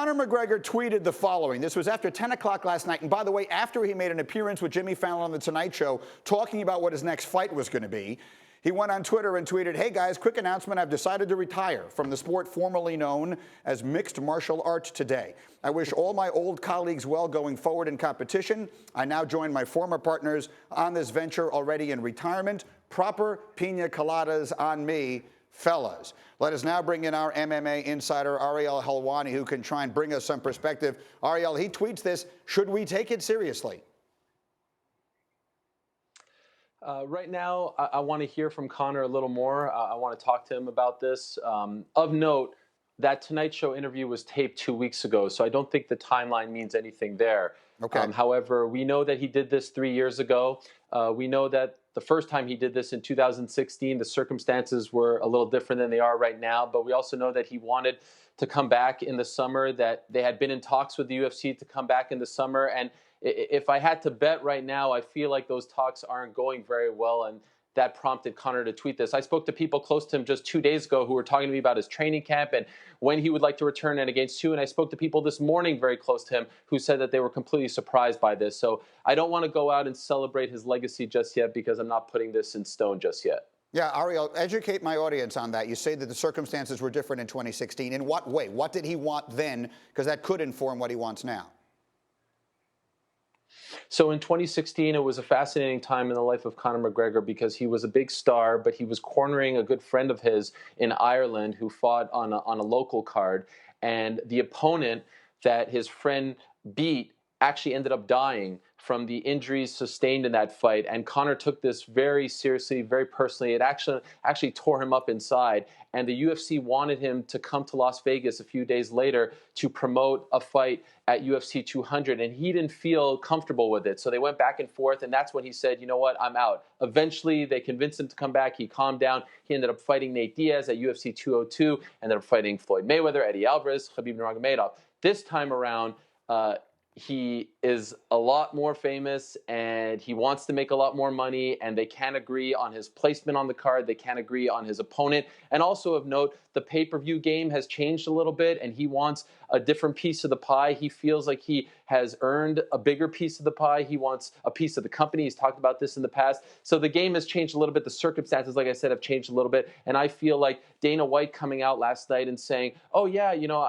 Conor McGregor tweeted the following. This was after 10 o'clock last night. And by the way, after he made an appearance with Jimmy Fallon on The Tonight Show talking about what his next fight was going to be, he went on Twitter and tweeted, "Hey guys, quick announcement. I've decided to retire from the sport formerly known as mixed martial arts today. I wish all my old colleagues well going forward in competition. I now join my former partners on this venture already in retirement. Proper pina coladas on me, fellas." Let us now bring in our MMA insider, Ariel Helwani, who can try and bring us some perspective. Ariel, he tweets this. Should we take it seriously? Right now, I want to hear from Conor a little more. I want to talk to him about this. Of note, that Tonight Show interview was taped 2 weeks ago, so I don't think the timeline means anything there. Okay. However, we know that he did this 3 years ago. We know that the first time he did this in 2016, the circumstances were a little different than they are right now. But we also know that he wanted to come back in the summer, that they had been in talks with the UFC to come back in the summer. And if I had to bet right now, I feel like those talks aren't going very well. And that prompted Conor to tweet this. I spoke to people close to him just 2 days ago who were talking to me about his training camp and when he would like to return and against who. And I spoke to people this morning very close to him who said that they were completely surprised by this. So I don't want to go out and celebrate his legacy just yet because I'm not putting this in stone just yet. Yeah, Ariel, educate my audience on that. You say that the circumstances were different in 2016. In what way? What did he want then? Because that could inform what he wants now. So in 2016, it was a fascinating time in the life of Conor McGregor because he was a big star, but he was cornering a good friend of his in Ireland who fought on a local card. And the opponent that his friend beat actually ended up dying from the injuries sustained in that fight. And Conor took this very seriously, very personally. It actually tore him up inside. And the UFC wanted him to come to Las Vegas a few days later to promote a fight at UFC 200. And he didn't feel comfortable with it. So they went back and forth. And that's when he said, you know what, I'm out. Eventually, they convinced him to come back. He calmed down. He ended up fighting Nate Diaz at UFC 202. Ended up fighting Floyd Mayweather, Eddie Alvarez, Khabib Nurmagomedov. This time around, he is a lot more famous and he wants to make a lot more money, and they can't agree on his placement on the card. They can't agree on his opponent. And also of note, the pay-per-view game has changed a little bit and he wants a different piece of the pie. He feels like he has earned a bigger piece of the pie. He wants a piece of the company. He's talked about this in the past. So the game has changed a little bit. The circumstances, like I said, have changed a little bit. And I feel like Dana White coming out last night and saying, oh yeah, you know,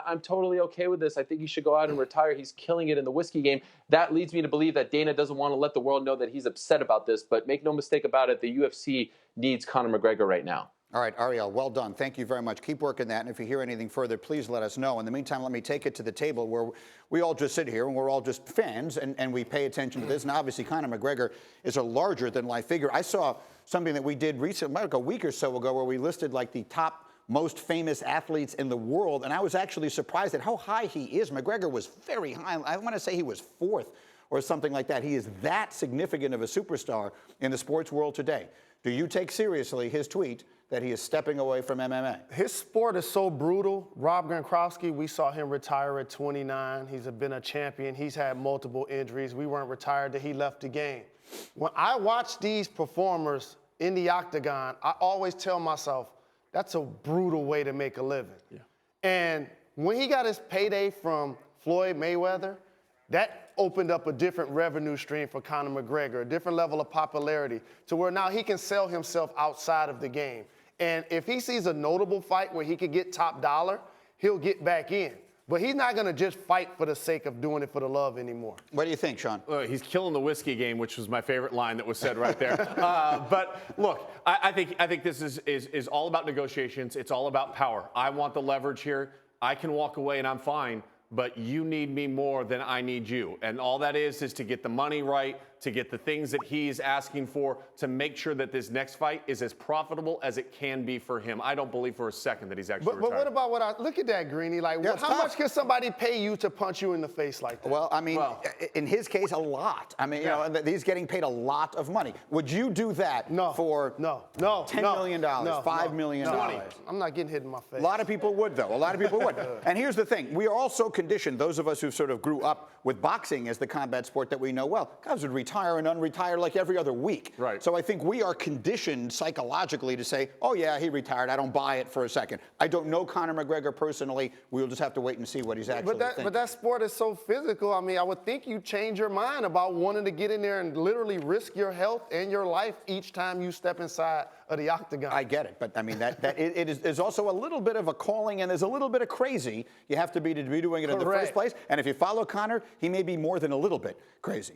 I'm totally okay with this. I think he should go out and retire. He's killing it in the whiskey game. That leads me to believe that Dana doesn't want to let the world know that he's upset about this. But make no mistake about it, the UFC needs Conor McGregor right now. All right, Ariel, well done. Thank you very much. Keep working that. And if you hear anything further, please let us know. In the meantime, let me take it to the table where we all just sit here and we're all just fans and we pay attention to this. And obviously, Conor McGregor is a larger-than-life figure. I saw something that we did recently, like a week or so ago, where we listed like the top most famous athletes in the world. And I was actually surprised at how high he is. McGregor was very high. I want to say he was fourth or something like that. He is that significant of a superstar in the sports world today. Do you take seriously his tweet that he is stepping away from MMA? His sport is so brutal. Rob Gronkowski, we saw him retire at 29. He's been a champion. He's had multiple injuries. We weren't retired till he left the game. When I watch these performers in the octagon, I always tell myself, that's a brutal way to make a living. Yeah. And when he got his payday from Floyd Mayweather, that opened up a different revenue stream for Conor McGregor, a different level of popularity, to where now he can sell himself outside of the game. And if he sees a notable fight where he could get top dollar, he'll get back in. But he's not going to just fight for the sake of doing it for the love anymore. What do you think, Sean? He's killing the whiskey game, which was my favorite line that was said right there. But look, I think this is all about negotiations. It's all about power. I want the leverage here. I can walk away and I'm fine. But you need me more than I need you. And all that is to get the money right, to get the things that he's asking for, to make sure that this next fight is as profitable as it can be for him. I don't believe for a second that he's actually retired. But what about look at that, Greeny. Like, yeah, how much can somebody pay you to punch you in the face like that? Well, I mean, in his case, a lot. I mean, you know, he's getting paid a lot of money. Would you do that for $10 million, $5 million? I'm not getting hit in my face. A lot of people would, though. A lot of people would. And here's the thing. We are all so conditioned, those of us who sort of grew up with boxing as the combat sport that we know well. Guys would retire retire and unretire like every other week. Right. So I think we are conditioned psychologically to say, oh yeah, he retired. I don't buy it for a second. I don't know Conor McGregor personally. We'll just have to wait and see what he's actually thinking. But that sport is so physical. I mean, I would think you change your mind about wanting to get in there and literally risk your health and your life each time you step inside of the octagon. I get it, but I mean there's also a little bit of a calling and there's a little bit of crazy you have to be doing it in the first place. And if you follow Conor, he may be more than a little bit crazy.